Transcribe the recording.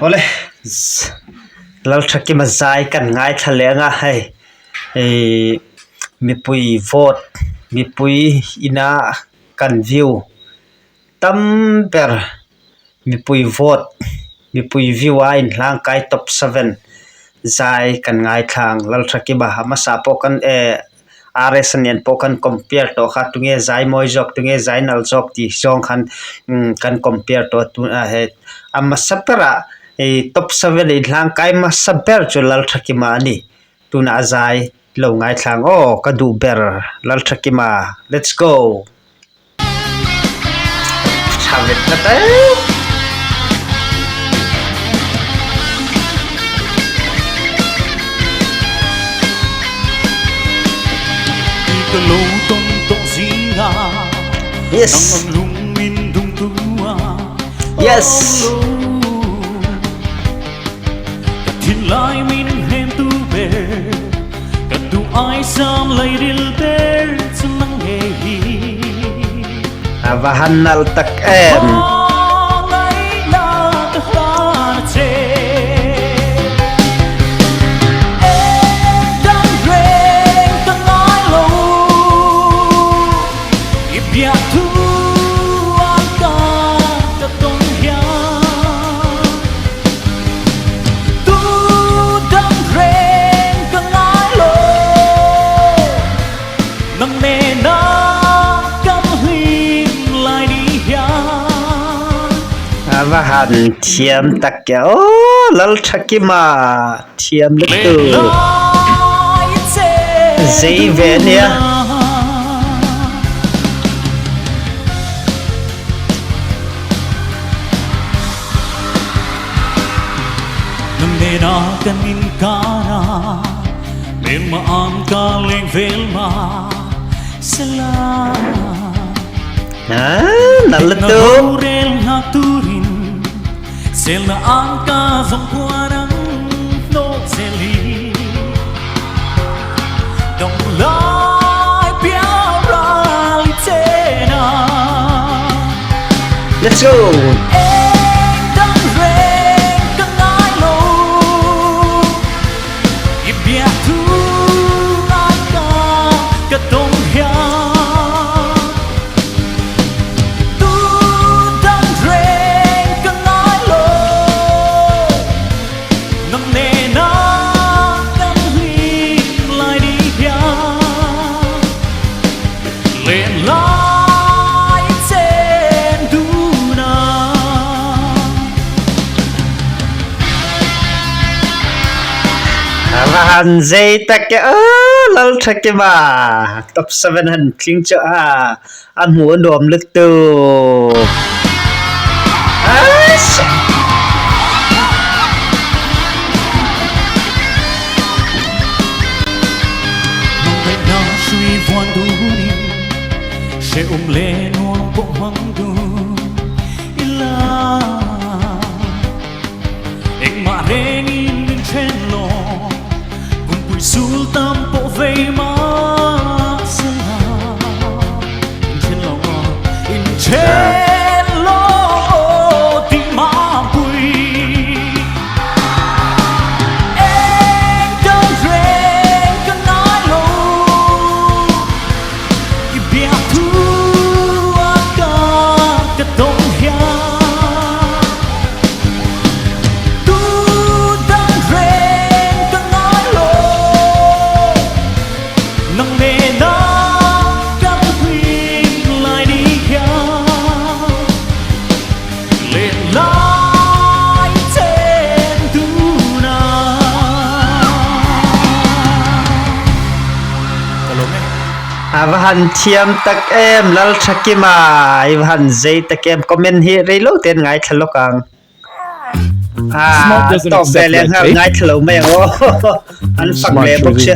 Oleh lal thaki ma zai kan ngai thalenga hai mi pui vote mi pui ina kan view tamper mi pui vote mi pui view in hlang kai top 7 zai kan ngai thang lal thaki ba ma sa po kan RS nen po kan compare to kha tunge zai moi jok tunge zai nal jok ti song kan compare to tu he amma sapara top 7 in hlang kai ma saber chu lal thaki ma ni tuna zai lo ngai thang ka du ber lal thaki ma let's go chavit na ta Yes. Yes. Lai min hen tu ber kat tu ai sam lai dil ber sunang he hi avahanal tak lai la ta che dang reng ta lai lo ibia tu aka ta tong ya avahan thiam tak ya lal thaki ma thiam le tu zai ve nia namena kanin kana mema am ka leng velma sala nal tu rel haturin selna angka zongkuarang no seli dong lai piara litena let's go dong reng kangai lo ibia tu aka katong hia avahan zai tak ya lal thaki ma top 7 han thing cha an mu dom le tu shui voan du ni she le nuang po mang du ila ek ma reng in chen lo kun pui sul tam po ve ma sa in chen lo ti ma pui avahan thiam tak lal thaki ma avahan zai tak comment hi relo ten ngai thlokang Smart doesn't to accept belen red tape. ngai thlo mai an fak le bok che